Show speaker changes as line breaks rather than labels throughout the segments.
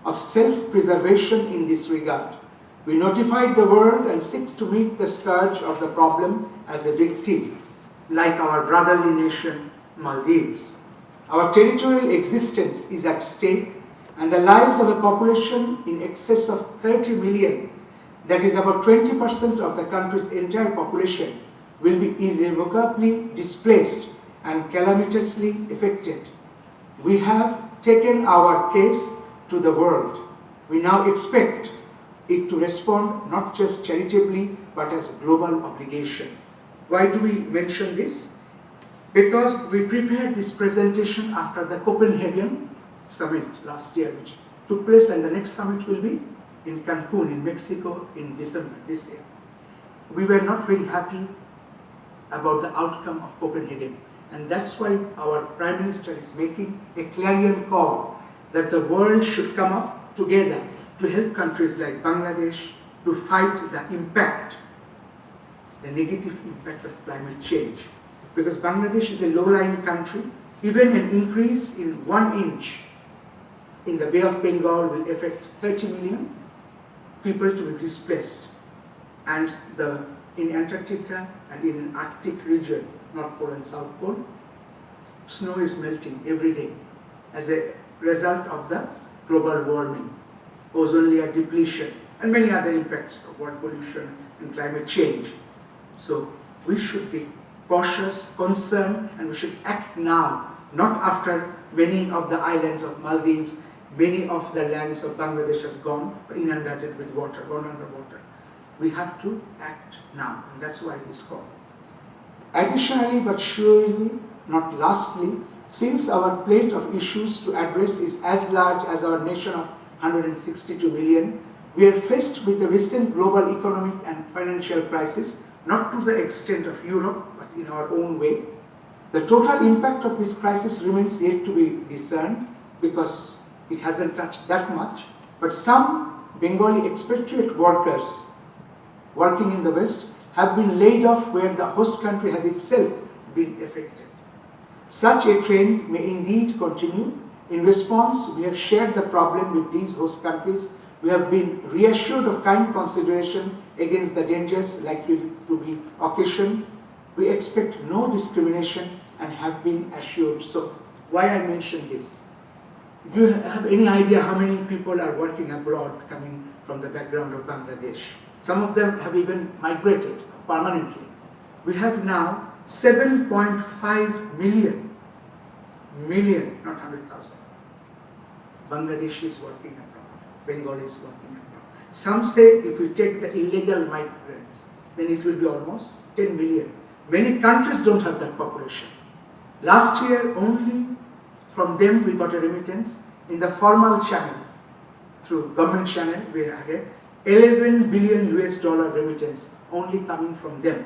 of self-preservation in this regard. We notified the world and seek to meet the scourge of the problem as a victim, like our brotherly nation, Maldives. Our territorial existence is at stake, and the lives of a population in excess of 30 million, that is about 20% of the country's entire population, will be irrevocably displaced and calamitously affected. We have taken our case to the world. We now expect it to respond not just charitably, but as a global obligation. Why do we mention this? Because we prepared this presentation after the Copenhagen summit last year, which took place, and the next summit will be in Cancun, in Mexico, in December this year. We were not very happy about the outcome of Copenhagen, and that's why our Prime Minister is making a clarion call that the world should come up together to help countries like Bangladesh to fight the impact, the negative impact of climate change. Because Bangladesh is a low-lying country, even an increase in 1 inch in the Bay of Bengal will affect 30 million people to be displaced. And in Antarctica and in Arctic region, North Pole and South Pole, snow is melting every day as a result of the global warming, ozone layer depletion, and many other impacts of water pollution and climate change. So we should be cautious, concerned, and we should act now, not after many of the islands of Maldives, many of the lands of Bangladesh has gone inundated with water, gone underwater. We have to act now, and that's why this call. Additionally, but surely not lastly, since our plate of issues to address is as large as our nation of 162 million, we are faced with the recent global economic and financial crisis, not to the extent of Europe, but in our own way. The total impact of this crisis remains yet to be discerned because it hasn't touched that much, but some Bengali expatriate workers working in the West have been laid off where the host country has itself been affected. Such a trend may indeed continue. In response, we have shared the problem with these host countries. We have been reassured of kind consideration against the dangers likely to be occasioned. We expect no discrimination and have been assured so. Why I mention this? Do you have any idea how many people are working abroad coming from the background of Bangladesh? Some of them have even migrated permanently. We have now 7.5 million, not 100,000, Bangladeshis working abroad, Bengalis working abroad. Some say if we take the illegal migrants, then it will be almost 10 million. Many countries don't have that population. Last year, only from them we got a remittance. In the formal channel, through government channel, we had 11 billion US dollar remittance only coming from them.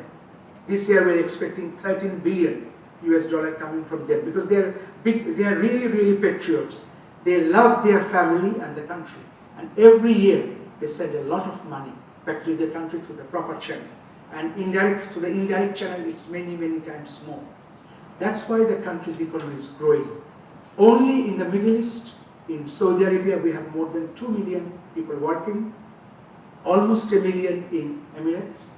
This year we're expecting 13 billion US dollar coming from them because they are really, really patriots. They love their family and the country. And every year they send a lot of money back to the country through the proper channel. And to the indirect channel, it's many, many times more. That's why the country's economy is growing. Only in the Middle East, in Saudi Arabia, we have more than 2 million people working, almost 1 million in Emirates,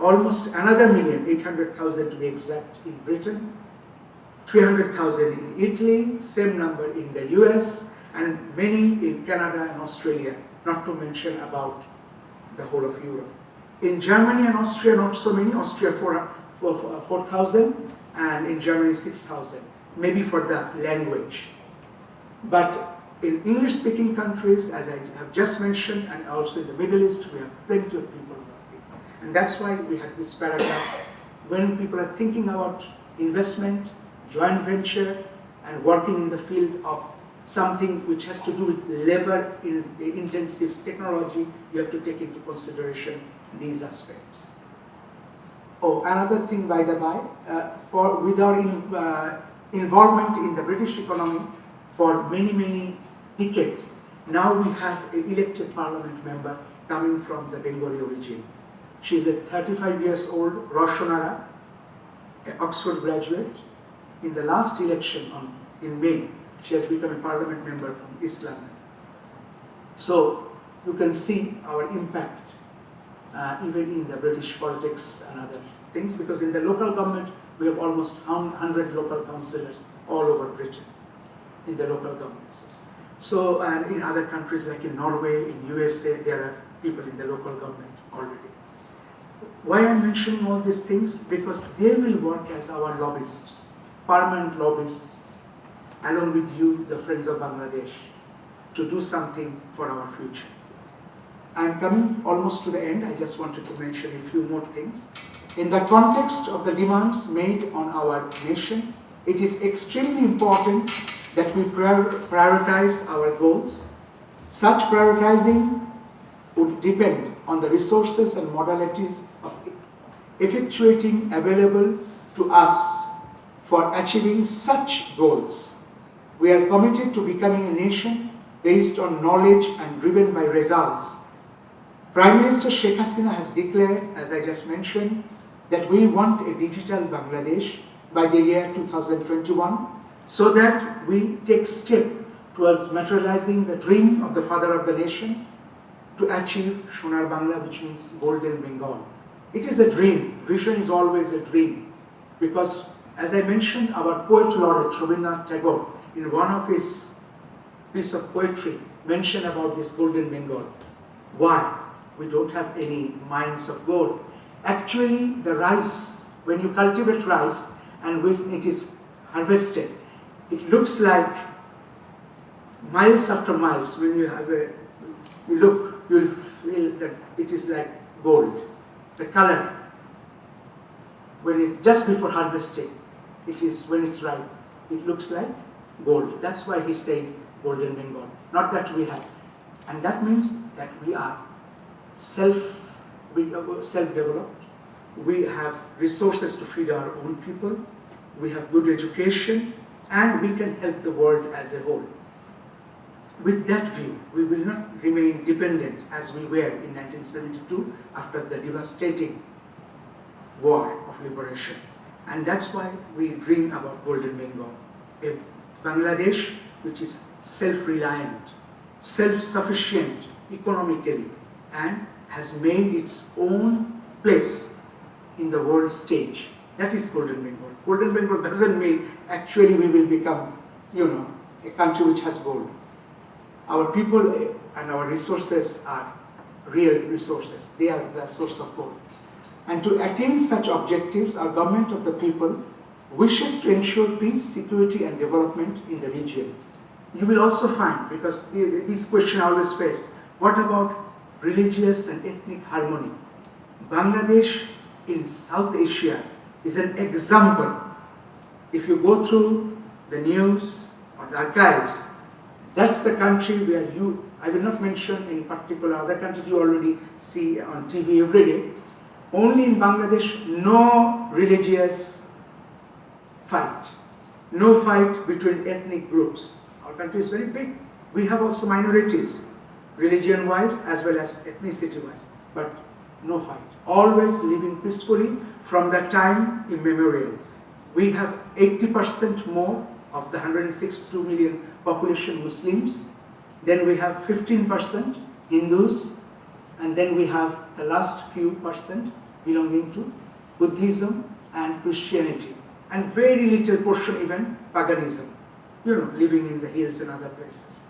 almost another 1,800,000 to be exact in Britain, 300,000 in Italy, same number in the US, and many in Canada and Australia, not to mention about the whole of Europe. In Germany and Austria, not so many, Austria 4,000, and in Germany 6,000, maybe for the language. But in English-speaking countries, as I have just mentioned, and also in the Middle East, we have plenty of people working. And that's why we have this paragraph. When people are thinking about investment, joint venture, and working in the field of something which has to do with labor-intensive technology, you have to take into consideration these aspects. Oh, another thing, by the by, with our involvement in the British economy for many, many decades, now we have an elected parliament member coming from the Bengali origin. She is a 35 years old Roshonara, an Oxford graduate. In the last election in May, she has become a parliament member from Islam. So you can see our impact even in the British politics and other things, because in the local government we have almost 100 local councillors all over Britain in the local governments. So, and in other countries like in Norway, in USA, there are people in the local government already. Why I'm mentioning all these things? Because they will work as our lobbyists, permanent lobbyists, along with you, the friends of Bangladesh, to do something for our future. I'm coming almost to the end. I just wanted to mention a few more things. In the context of the demands made on our nation, it is extremely important that we prioritize our goals. Such prioritizing would depend on the resources and modalities of effectuating available to us for achieving such goals. We are committed to becoming a nation based on knowledge and driven by results. Prime Minister Sheikh Hasina has declared, as I just mentioned, that we want a digital Bangladesh by the year 2021, so that we take step towards materializing the dream of the father of the nation to achieve Sonar Bangla, which means Golden Bengal. It is a dream. Vision is always a dream, because as I mentioned, our poet laureate Rabindranath Tagore, in one of his piece of poetry, mentioned about this Golden Bengal. Why? We don't have any mines of gold. Actually, the rice, when you cultivate rice and when it is harvested, it looks like miles after miles. When you have you look, you'll feel that it is like gold. The color, when it's just before harvesting, it is when it's ripe, it looks like gold. That's why he said Golden Bengal. Not that we have, and that means that we are self-developed. We have resources to feed our own people. We have good education, and we can help the world as a whole. With that view, we will not remain dependent as we were in 1972 after the devastating war of liberation. And that's why we dream about Golden Bengal, a Bangladesh which is self-reliant, self-sufficient economically, and has made its own place in the world stage. That is Golden Bengal. Golden Bengal doesn't mean actually we will become, a country which has gold. Our people and our resources are real resources. They are the source of gold. And to attain such objectives, our government of the people wishes to ensure peace, security, and development in the region. You will also find, because this question I always face, what about religious and ethnic harmony? Bangladesh in South Asia is an example. If you go through the news or the archives, that's the country where I will not mention in particular other countries you already see on TV every day. Only in Bangladesh, no religious fight. No fight between ethnic groups. Our country is very big. We have also minorities, religion-wise as well as ethnicity-wise, but no fight. Always living peacefully from that time immemorial. We have 80% more of the 162 million population Muslims. Then we have 15% Hindus, and then we have the last few percent belonging to Buddhism and Christianity, and very little portion even paganism, living in the hills and other places.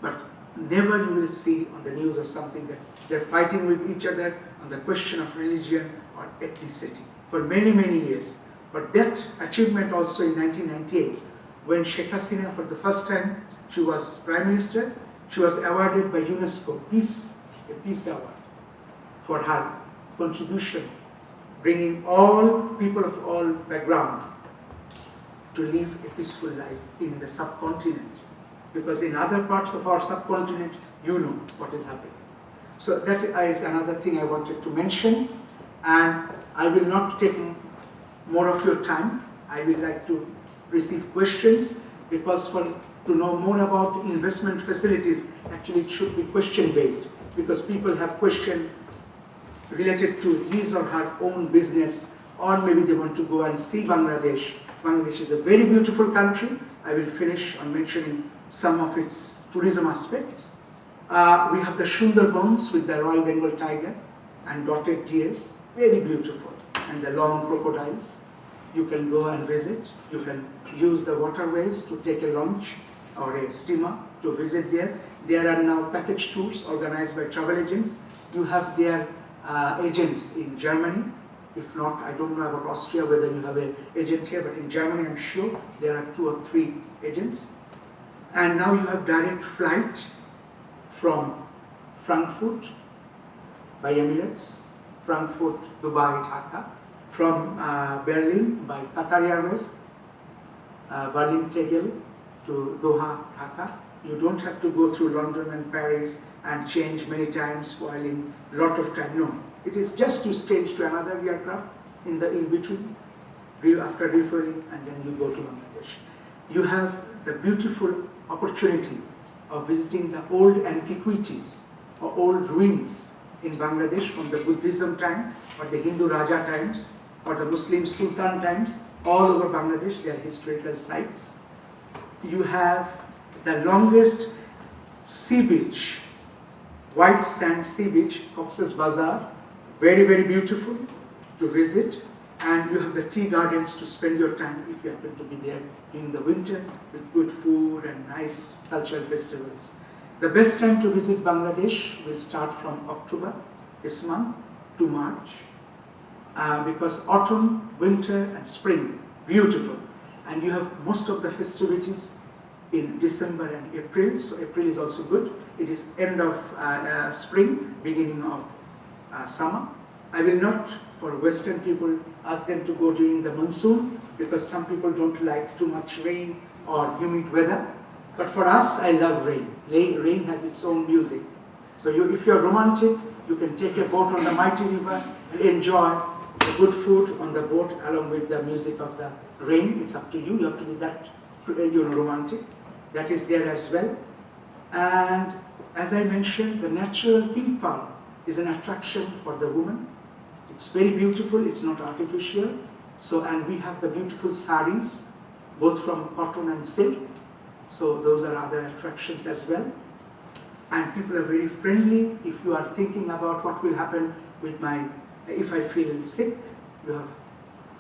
But never you will see on the news or something that they're fighting with each other on the question of religion or ethnicity for many, many years. But that achievement also in 1998, when Sheikh Hasina for the first time, she was Prime Minister, she was awarded by UNESCO a Peace Award for her contribution, bringing all people of all background to live a peaceful life in the subcontinent. Because in other parts of our subcontinent, you know what is happening. So that is another thing I wanted to mention, and I will not take more of your time. I would like to receive questions, because to know more about investment facilities, actually it should be question-based, because people have questions related to his or her own business, or maybe they want to go and see Bangladesh. Bangladesh is a very beautiful country. I will finish on mentioning some of its tourism aspects. We have the Sundarbans with the Royal Bengal tiger and dotted deers, very beautiful, and the long crocodiles. You can go and visit. You can use the waterways to take a launch or a steamer to visit there. There are now package tours organized by travel agents. You have their agents in Germany. If not, I don't know about Austria whether you have an agent here, but in Germany I'm sure there are 2 or 3 agents. And now you have direct flight from Frankfurt by Emirates, Frankfurt, Dubai, Dhaka, from Berlin by Qatar Airways, Berlin Tegel to Doha, Dhaka. You don't have to go through London and Paris and change many times, spoiling a lot of time. No, it is just to change to another aircraft in between, after refueling, and then you go to Bangladesh. You have the beautiful opportunity of visiting the old antiquities or old ruins in Bangladesh from the Buddhism time or the Hindu Raja times or the Muslim Sultan times. All over Bangladesh, they are historical sites. You have the longest sea beach, white sand sea beach, Cox's Bazar, very, very beautiful to visit. And you have the tea gardens to spend your time if you happen to be there in the winter with good food and nice cultural festivals. The best time to visit Bangladesh will start from October, this month, to March, because autumn, winter and spring, beautiful. And you have most of the festivities in December and April, so April is also good. It is end of spring, beginning of summer. I will not, for Western people, ask them to go during the monsoon, because some people don't like too much rain or humid weather. But for us, I love rain. Rain has its own music. So if you're romantic, you can take a boat on the mighty river and enjoy the good food on the boat along with the music of the rain. It's up to you. You have to be that romantic. That is there as well. And as I mentioned, the natural pink pearl is an attraction for the woman. It's very beautiful. It's not artificial. So, and we have the beautiful saris, both from cotton and silk. So those are other attractions as well. And people are very friendly. If you are thinking about what will happen with if I feel sick, you have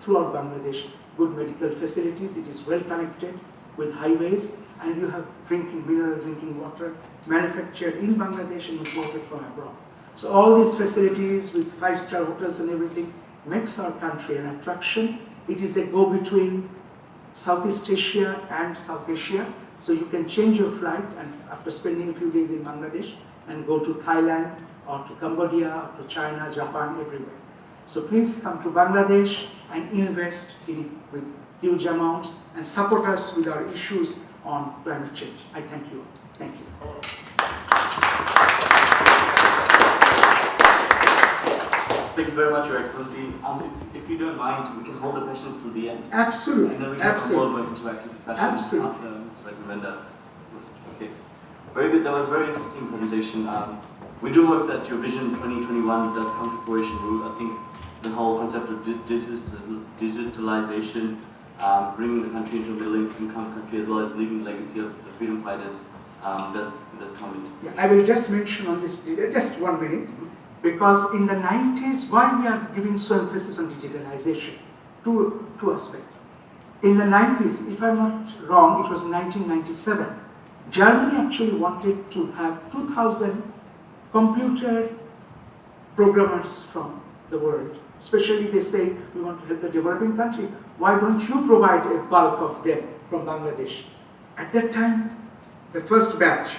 throughout Bangladesh good medical facilities. It is well connected with highways, and you have mineral drinking water manufactured in Bangladesh and imported from abroad. So all these facilities with 5-star hotels and everything makes our country an attraction. It is a go-between Southeast Asia and South Asia. So you can change your flight and after spending a few days in Bangladesh and go to Thailand or to Cambodia or to China, Japan, everywhere. So please come to Bangladesh and invest with huge amounts and support us with our issues on climate change. I thank you. Thank you.
Thank you very much, Your Excellency. If you don't mind, we can hold the questions till the end.
Absolutely.
And then we can have a more interactive discussion after Mr. Recommender. Okay. Very good. That was a very interesting presentation. We do hope that your Vision 2021 does come to fruition. I think the whole concept of digitalization, bringing the country into a middle-income country, as well as leaving the legacy of the freedom fighters, does come into.
Yeah, I will just mention on this, just 1 minute. Because in the 90s, why we are giving so emphasis on digitalization? Two aspects. In the 90s, if I'm not wrong, it was 1997, Germany actually wanted to have 2,000 computer programmers from the world. Especially they say, we want to help the developing country. Why don't you provide a bulk of them from Bangladesh? At that time, the first batch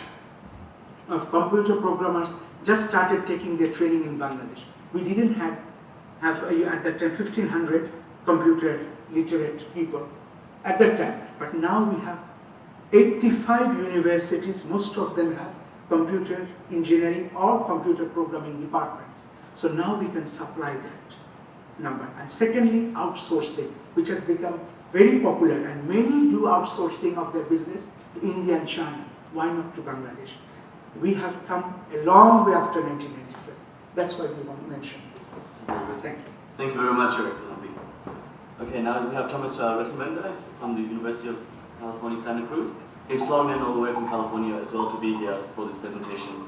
of computer programmers just started taking their training in Bangladesh. We didn't have at that time 1,500 computer literate people at that time. But now we have 85 universities, most of them have computer engineering or computer programming departments. So now we can supply that number. And secondly, outsourcing, which has become very popular, and many do outsourcing of their business to India and China. Why not to Bangladesh? We have come a long way after 1997. That's why we want to mention this thing. Thank you.
Thank you very much, Your Excellency. Okay, now we have Thomas Rettenbender from the University of California, Santa Cruz. He's flown in all the way from California as well to be here for this presentation.